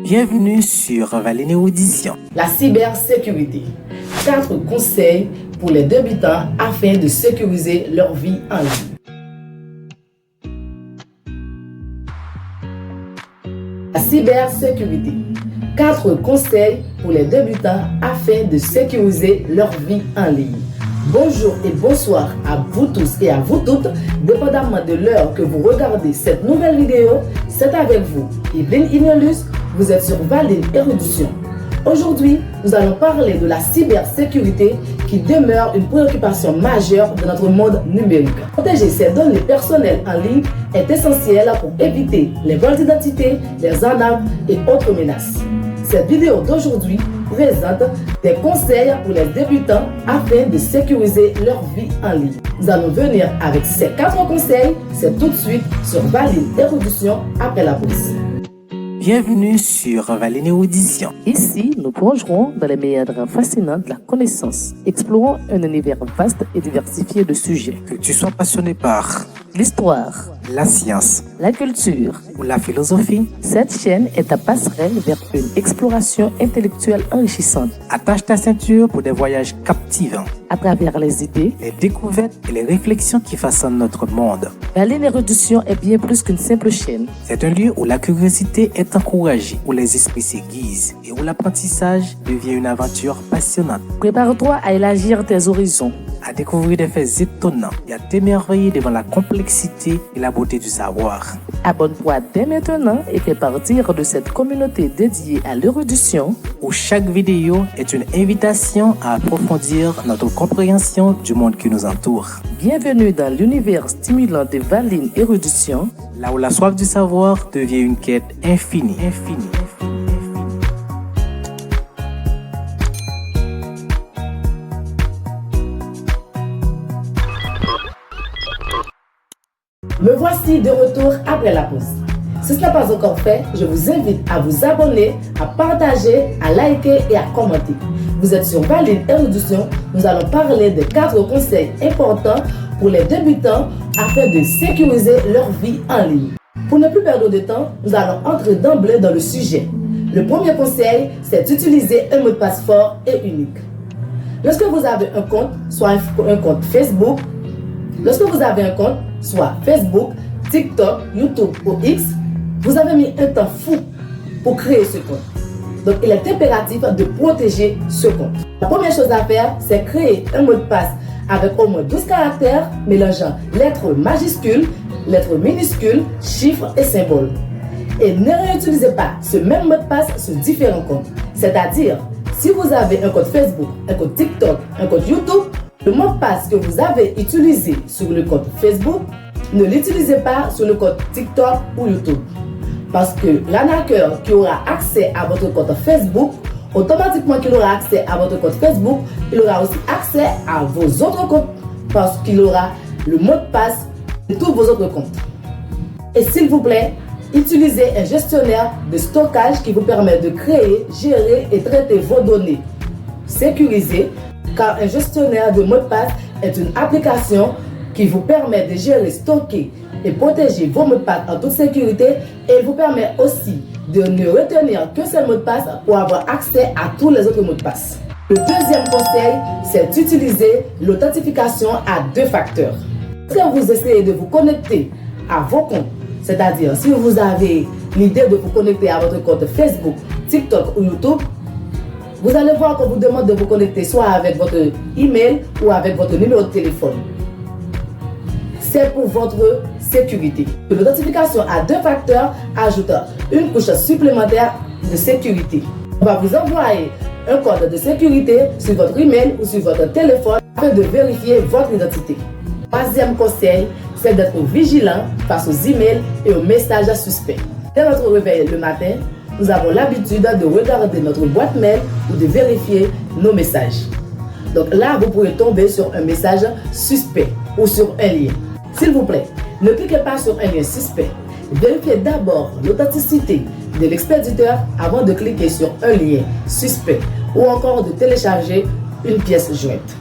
Bienvenue sur Valine Audition. La cybersécurité. 4 conseils pour les débutants afin de sécuriser leur vie en ligne. La cybersécurité. 4 conseils pour les débutants afin de sécuriser leur vie en ligne. Bonjour et bonsoir à vous tous et à vous toutes, dépendamment de l'heure que vous regardez cette nouvelle vidéo. C'est avec vous, Evelyne Inolus, vous êtes sur Valine Érudition. Aujourd'hui, nous allons parler de la cybersécurité qui demeure une préoccupation majeure de notre monde numérique. Protéger ses données personnelles en ligne est essentiel pour éviter les vols d'identité, les arnaques et autres menaces. Cette vidéo d'aujourd'hui présente des conseils pour les débutants afin de sécuriser leur vie en ligne. Nous allons venir avec ces 4 conseils, c'est tout de suite sur Valine Érudition après la pause. Bienvenue sur Valine Audition. Ici, nous plongerons dans les méandres fascinants de la connaissance. Explorons un univers vaste et diversifié de sujets. Que tu sois passionné par L'histoire, la science la culture. ou la philosophie, Cette chaîne est ta passerelle vers une exploration intellectuelle enrichissante attache ta ceinture pour des voyages captivants, à travers les idées. les découvertes et les réflexions qui façonnent notre monde. Valine Érudition est bien plus qu'une simple chaîne. C'est un lieu où la curiosité est encouragée, où les esprits s'aiguisent et où l'apprentissage devient une aventure passionnante. Prépare-toi à élargir tes horizons. À découvrir des faits étonnants et à t'émerveiller devant la complexité et la beauté du savoir. Abonne-toi dès maintenant et fais partir de cette communauté dédiée à l'érudition. Où chaque vidéo est une invitation à approfondir notre compréhension du monde qui nous entoure. Bienvenue dans l'univers stimulant de Valine Érudition. Là où la soif du savoir devient une quête infinie. Me voici de retour après la pause. Si ce n'est pas encore fait, je vous invite à vous abonner, à partager, à liker et à commenter. Vous êtes sur Valine Érudition. Nous allons parler de 4 conseils importants pour les débutants afin de sécuriser leur vie en ligne. Pour ne plus perdre de temps, nous allons entrer d'emblée dans le sujet. Le premier conseil, c'est d'utiliser un mot de passe fort et unique. Lorsque vous avez un compte, soit un compte Facebook, soit Facebook, TikTok, YouTube ou X, vous avez mis un temps fou pour créer ce compte. Donc, il est impératif de protéger ce compte. La première chose à faire, c'est créer un mot de passe avec au moins 12 caractères mélangeant lettres majuscules, lettres minuscules, chiffres et symboles. Et ne réutilisez pas ce même mot de passe sur différents comptes. C'est-à-dire, si vous avez un compte Facebook, un compte TikTok, un compte YouTube, le mot de passe que vous avez utilisé sur le compte Facebook, ne l'utilisez pas sur le compte TikTok ou YouTube. Parce que l'arnaqueur qui aura accès à votre compte Facebook, automatiquement qu'il aura accès à votre compte Facebook, il aura aussi accès à vos autres comptes parce qu'il aura le mot de passe de tous vos autres comptes. Et s'il vous plaît, utilisez un gestionnaire de stockage qui vous permet de créer, gérer et traiter vos données sécurisées, car un gestionnaire de mot de passe est une application qui vous permet de gérer, stocker et protéger vos mots de passe en toute sécurité, et il vous permet aussi de ne retenir que ces mots de passe pour avoir accès à tous les autres mots de passe. Le deuxième conseil, c'est d'utiliser l'authentification à 2 facteurs. Si vous essayez de vous connecter à vos comptes, c'est-à-dire si vous avez l'idée de vous connecter à votre compte Facebook, TikTok ou YouTube, vous allez voir qu'on vous demande de vous connecter soit avec votre email ou avec votre numéro de téléphone. C'est pour votre sécurité. L'authentification à 2 facteurs ajoute une couche supplémentaire de sécurité. On va vous envoyer un code de sécurité sur votre email ou sur votre téléphone afin de vérifier votre identité. Troisième conseil, c'est d'être vigilant face aux emails et aux messages suspects. Dès notre réveil le matin, nous avons l'habitude de regarder notre boîte mail ou de vérifier nos messages. Donc là, vous pourrez tomber sur un message suspect ou sur un lien. S'il vous plaît, ne cliquez pas sur un lien suspect. Vérifiez d'abord l'authenticité de l'expéditeur avant de cliquer sur un lien suspect ou encore de télécharger une pièce jointe.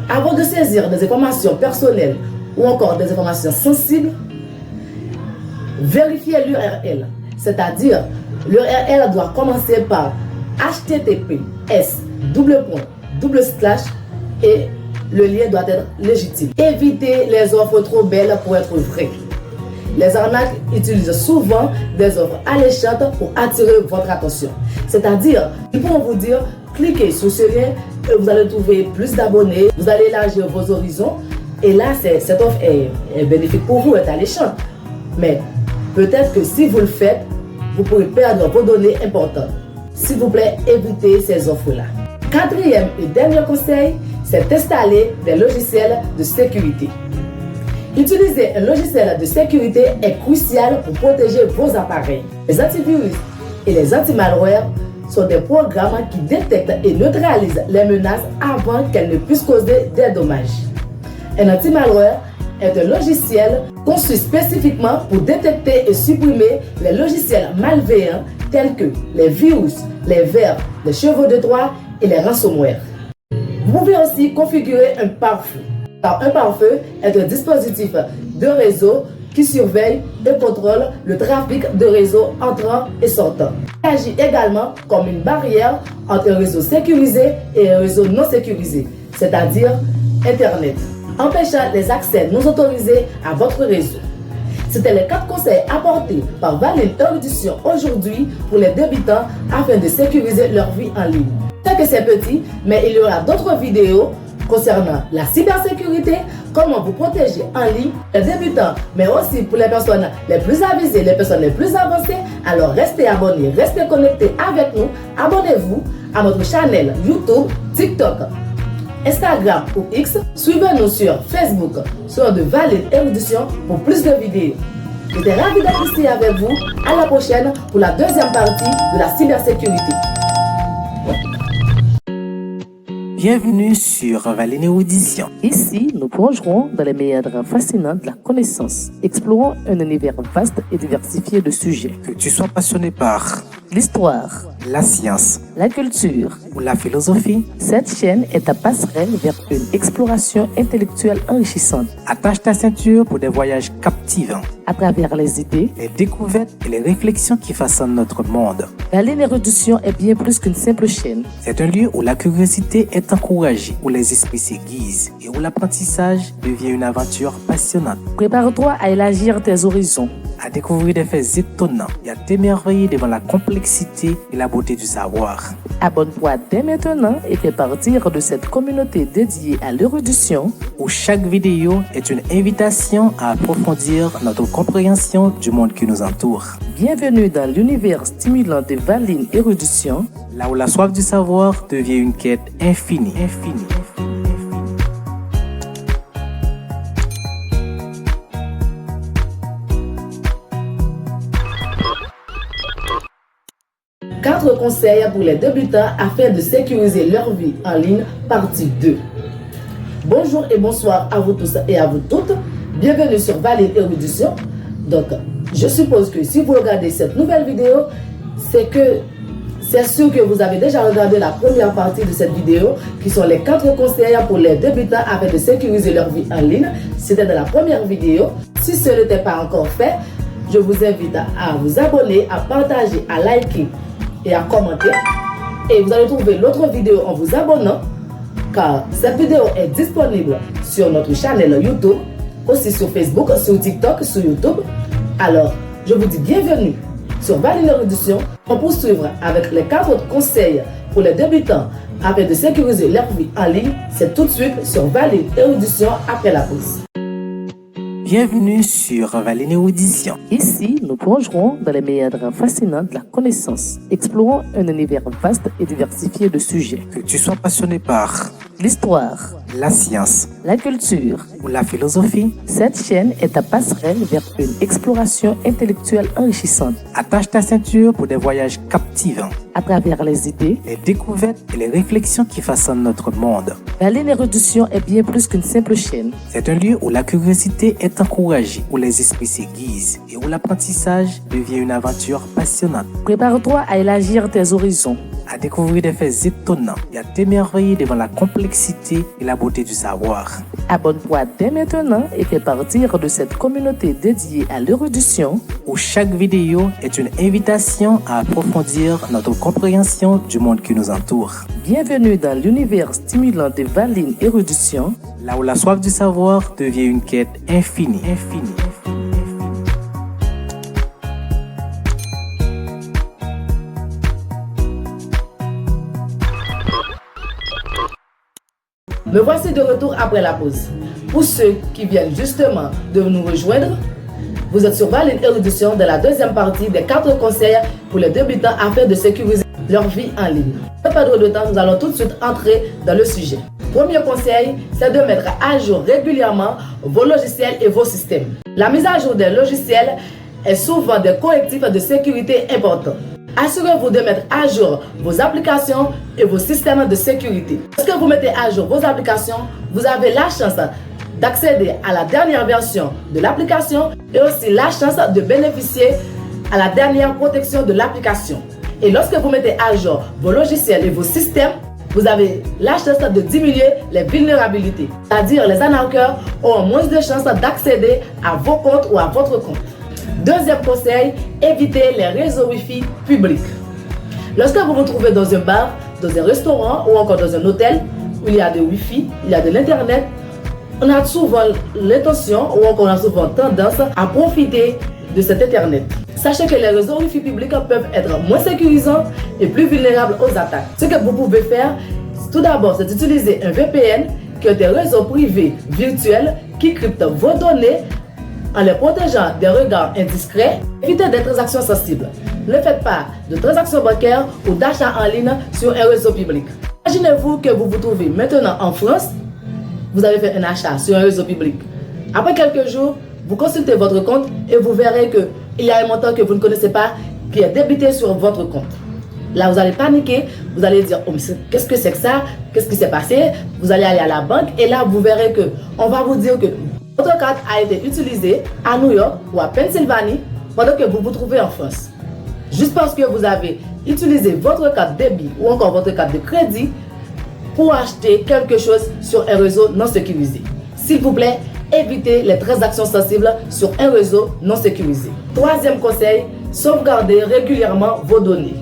Avant de saisir des informations personnelles ou encore des informations sensibles, vérifiez l'URL, c'est-à-dire L'URL doit commencer par https et le lien doit être légitime. Évitez les offres trop belles pour être vraies. Les arnaques utilisent souvent des offres alléchantes pour attirer votre attention. C'est-à-dire, ils pourront vous dire, cliquez sur ce lien et vous allez trouver plus d'abonnés, vous allez élargir vos horizons. Et là, cette offre est bénéfique pour vous, est alléchante. Mais peut-être que si vous le faites, vous pourrez perdre vos données importantes. S'il vous plaît, évitez ces offres-là. Quatrième et dernier conseil, c'est d'installer des logiciels de sécurité. Utiliser un logiciel de sécurité est crucial pour protéger vos appareils. Les antivirus et les anti-malware sont des programmes qui détectent et neutralisent les menaces avant qu'elles ne puissent causer des dommages. Un anti-malware est un logiciel conçu spécifiquement pour détecter et supprimer les logiciels malveillants tels que les virus, les vers, les chevaux de Troie et les ransomware. Vous pouvez aussi configurer un pare-feu. Un pare-feu est un dispositif de réseau qui surveille et contrôle le trafic de réseaux entrant et sortant. Il agit également comme une barrière entre un réseau sécurisé et un réseau non sécurisé, c'est-à-dire Internet, empêchant les accès non autorisés à votre réseau. C'était les 4 conseils apportés par Valine Erudition aujourd'hui pour les débutants afin de sécuriser leur vie en ligne. C'est que c'est petit, mais il y aura d'autres vidéos concernant la cybersécurité, comment vous protéger en ligne, les débutants, mais aussi pour les personnes les plus avisées, les personnes les plus avancées. Alors restez abonnés, restez connectés avec nous. Abonnez-vous à notre chaîne YouTube, TikTok, Instagram ou X. Suivez-nous sur Facebook, sur de Valine Erudition pour plus de vidéos. J'étais ravi d'être ici avec vous. À la prochaine pour la deuxième partie de la cybersécurité. Bienvenue sur Valine Erudition. Ici, nous plongerons dans les méandres fascinants de la connaissance, explorant un univers vaste et diversifié de sujets. Que tu sois passionné par l'histoire, la science, la culture ou la philosophie, cette chaîne est ta passerelle vers une exploration intellectuelle enrichissante. Attache ta ceinture pour des voyages captivants. À travers les idées, les découvertes et les réflexions qui façonnent notre monde. Valine Erudition est bien plus qu'une simple chaîne. C'est un lieu où la curiosité est encouragée, où les esprits s'aiguisent et où l'apprentissage devient une aventure passionnante. Prépare-toi à élargir tes horizons, à découvrir des faits étonnants et à t'émerveiller devant la complexité et la beauté du savoir. Abonne-toi dès maintenant et fais partir de cette communauté dédiée à l'érudition, où chaque vidéo est une invitation à approfondir notre compréhension du monde qui nous entoure. Bienvenue dans l'univers stimulant de Valine Erudition, là où la soif du savoir devient une quête infinie. Quatre conseils pour les débutants afin de sécuriser leur vie en ligne, partie 2. Bonjour et bonsoir à vous tous et à vous toutes. Bienvenue sur Valine Erudition. Donc, je suppose que si vous regardez cette nouvelle vidéo, c'est sûr que vous avez déjà regardé la première partie de cette vidéo, qui sont les 4 conseils pour les débutants afin de sécuriser leur vie en ligne. C'était dans la première vidéo. Si ce n'était pas encore fait, je vous invite à vous abonner, à partager, à liker et à commenter. Et vous allez trouver l'autre vidéo en vous abonnant, car cette vidéo est disponible sur notre chaîne YouTube, aussi sur Facebook, sur TikTok, sur YouTube. Alors, je vous dis bienvenue sur Valine Erudition. On poursuit avec les 4 autres conseils pour les débutants afin de sécuriser leur vie en ligne. C'est tout de suite sur Valine Erudition après la pause. Bienvenue sur Valine Erudition. Ici, nous plongerons dans les méandres fascinants de la connaissance, explorant un univers vaste et diversifié de sujets. Que tu sois passionné par l'histoire, la science, la culture ou la philosophie, cette chaîne est ta passerelle vers une exploration intellectuelle enrichissante. Attache ta ceinture pour des voyages captivants. À travers les idées, les découvertes et les réflexions qui façonnent notre monde. Valine Erudition est bien plus qu'une simple chaîne. C'est un lieu où la curiosité est encouragée, où les esprits s'aiguisent et où l'apprentissage devient une aventure passionnante. Prépare-toi à élargir tes horizons, à découvrir des faits étonnants et à t'émerveiller devant la complexité et la beauté du savoir. Abonne-toi dès maintenant et fais partir de cette communauté dédiée à l'érudition où chaque vidéo est une invitation à approfondir notre compréhension du monde qui nous entoure. Bienvenue dans l'univers stimulant de Valine Érudition, là où la soif du savoir devient une quête infinie. Me voici de retour après la pause. Pour ceux qui viennent justement de nous rejoindre, vous êtes sur Valine Érudition de la deuxième partie des 4 conseils pour les débutants afin de sécuriser leur vie en ligne. Sans perdre de temps, nous allons tout de suite entrer dans le sujet. Premier conseil, c'est de mettre à jour régulièrement vos logiciels et vos systèmes. La mise à jour des logiciels est souvent des correctifs de sécurité importants. Assurez-vous de mettre à jour vos applications et vos systèmes de sécurité. Lorsque vous mettez à jour vos applications, vous avez la chance d'accéder à la dernière version de l'application et aussi la chance de bénéficier à la dernière protection de l'application. Et lorsque vous mettez à jour vos logiciels et vos systèmes, vous avez la chance de diminuer les vulnérabilités. C'est-à-dire les arnaqueurs ont moins de chances d'accéder à vos comptes ou à votre compte. Deuxième conseil, évitez les réseaux Wi-Fi publics. Lorsque vous vous trouvez dans un bar, dans un restaurant ou encore dans un hôtel où il y a de Wi-Fi, il y a de l'Internet, on a souvent l'intention ou encore on a souvent tendance à profiter de cet Internet. Sachez que les réseaux Wi-Fi publics peuvent être moins sécurisants et plus vulnérables aux attaques. Ce que vous pouvez faire, tout d'abord, c'est d'utiliser un VPN qui est des réseaux privés virtuels qui cryptent vos données en les protégeant des regards indiscrets. Évitez des transactions sensibles. Ne faites pas de transactions bancaires ou d'achats en ligne sur un réseau public. Imaginez-vous que vous vous trouvez maintenant en France, vous avez fait un achat sur un réseau public. Après quelques jours, vous consultez votre compte et vous verrez qu'il y a un montant que vous ne connaissez pas qui est débité sur votre compte. Là, vous allez paniquer, vous allez dire oh, qu'est-ce que c'est que ça? Qu'est-ce qui s'est passé? Vous allez aller à la banque et là, vous verrez qu'on va vous dire que votre carte a été utilisée à New York ou à Pennsylvanie pendant que vous vous trouvez en France. Juste parce que vous avez utilisé votre carte débit ou encore votre carte de crédit pour acheter quelque chose sur un réseau non sécurisé. S'il vous plaît, évitez les transactions sensibles sur un réseau non sécurisé. Troisième conseil, sauvegardez régulièrement vos données.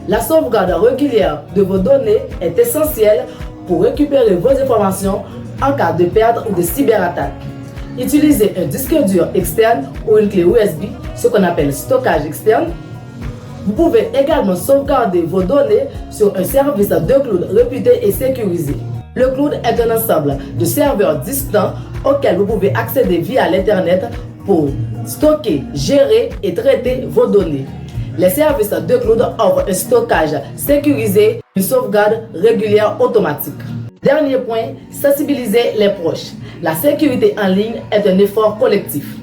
La sauvegarde régulière de vos données est essentielle pour récupérer vos informations en cas de perte ou de cyberattaque. Utilisez un disque dur externe ou une clé USB, ce qu'on appelle stockage externe. Vous pouvez également sauvegarder vos données sur un service de cloud réputé et sécurisé. Le cloud est un ensemble de serveurs distants auxquels vous pouvez accéder via l'Internet pour stocker, gérer et traiter vos données. Les services de cloud offrent un stockage sécurisé, une sauvegarde régulière automatique. Dernier point, sensibiliser les proches. La sécurité en ligne est un effort collectif.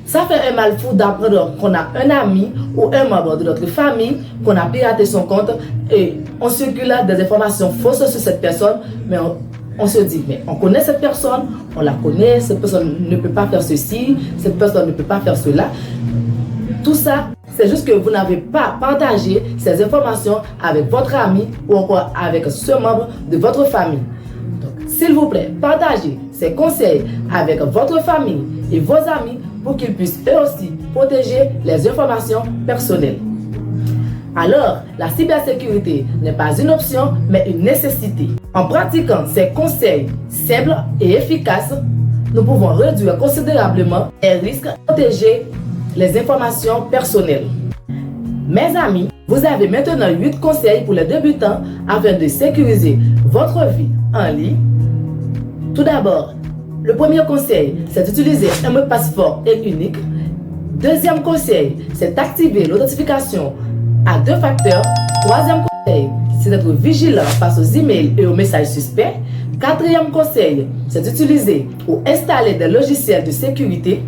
Ça fait un mal fou d'apprendre qu'on a un ami ou un membre de notre famille qu'on a piraté son compte et on circule des informations fausses sur cette personne, mais on se dit, mais on connaît cette personne, on la connaît, cette personne ne peut pas faire ceci, cette personne ne peut pas faire cela. Tout ça, c'est juste que vous n'avez pas partagé ces informations avec votre ami ou encore avec ce membre de votre famille. Donc, s'il vous plaît, partagez ces conseils avec votre famille et vos amis pour qu'ils puissent eux aussi protéger les informations personnelles. Alors, la cybersécurité n'est pas une option, mais une nécessité. En pratiquant ces conseils simples et efficaces, nous pouvons réduire considérablement les risques et protéger les informations personnelles. Mes amis, vous avez maintenant 8 conseils pour les débutants afin de sécuriser votre vie en ligne. Tout d'abord, le premier conseil, c'est d'utiliser un mot de passe fort et unique. Deuxième conseil, c'est d'activer l'authentification à 2 facteurs. Troisième conseil, c'est d'être vigilant face aux emails et aux messages suspects. Quatrième conseil, c'est d'utiliser ou installer des logiciels de sécurité.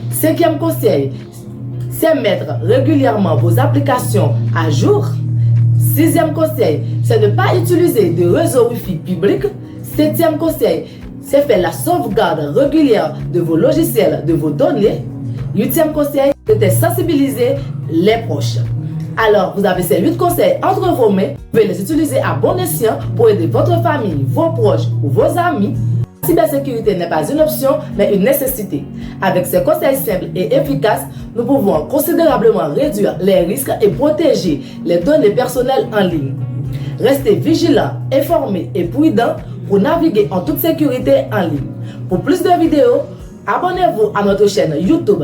Cinquième conseil, c'est mettre régulièrement vos applications à jour. Sixième conseil, c'est de ne pas utiliser de réseau Wi-Fi public. Septième conseil, c'est faire la sauvegarde régulière de vos logiciels, de vos données. Huitième conseil, c'est de sensibiliser les proches. Alors, vous avez ces 8 conseils entre vos mains. Vous pouvez les utiliser à bon escient pour aider votre famille, vos proches ou vos amis. La cybersécurité n'est pas une option, mais une nécessité. Avec ces conseils simples et efficaces, nous pouvons considérablement réduire les risques et protéger les données personnelles en ligne. Restez vigilants, informés et prudents pour naviguer en toute sécurité en ligne. Pour plus de vidéos, abonnez-vous à notre chaîne YouTube,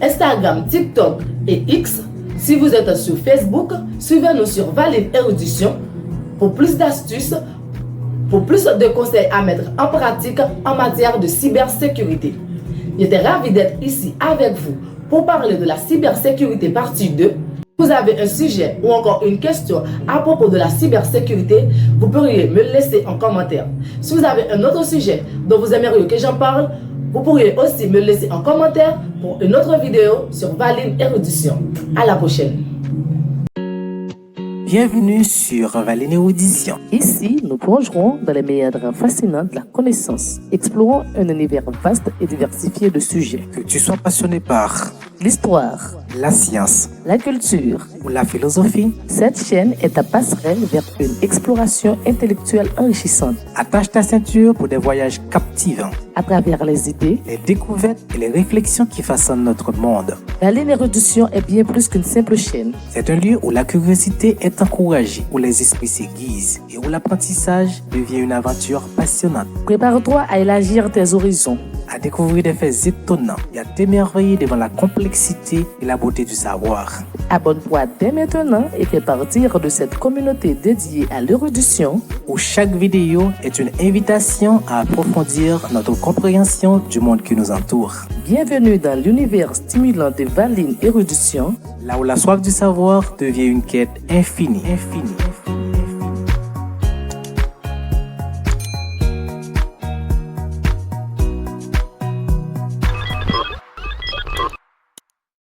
Instagram, TikTok et X. Si vous êtes sur Facebook, suivez-nous sur Valine Érudition pour plus d'astuces, pour plus de conseils à mettre en pratique en matière de cybersécurité. J'étais ravi d'être ici avec vous pour parler de la cybersécurité partie 2. Si vous avez un sujet ou encore une question à propos de la cybersécurité, vous pourriez me le laisser en commentaire. Si vous avez un autre sujet dont vous aimeriez que j'en parle, vous pourriez aussi me le laisser en commentaire pour une autre vidéo sur Valine Érudition. À la prochaine. Bienvenue sur Valine Érudition. Ici, nous plongerons dans les méandres fascinants de la connaissance, explorant un univers vaste et diversifié de sujets. Que tu sois passionné par L'histoire, la science la culture, ou la philosophie, cette chaîne est ta passerelle vers une exploration intellectuelle enrichissante attache ta ceinture pour des voyages captivants, à travers les idées. les découvertes et les réflexions qui façonnent notre monde. Valine Érudition est bien plus qu'une simple chaîne. C'est un lieu où la curiosité est encouragée, où les esprits s'aiguisent et où l'apprentissage devient une aventure passionnante. Prépare-toi à élargir tes horizons. À découvrir des faits étonnants et à t'émerveiller devant la complexité et la beauté du savoir. Abonne-toi dès maintenant et fais partir de cette communauté dédiée à l'érudition, Où chaque vidéo est une invitation à approfondir notre compréhension du monde qui nous entoure. Bienvenue dans l'univers stimulant de Valine Érudition. Là où la soif du savoir devient une quête infinie.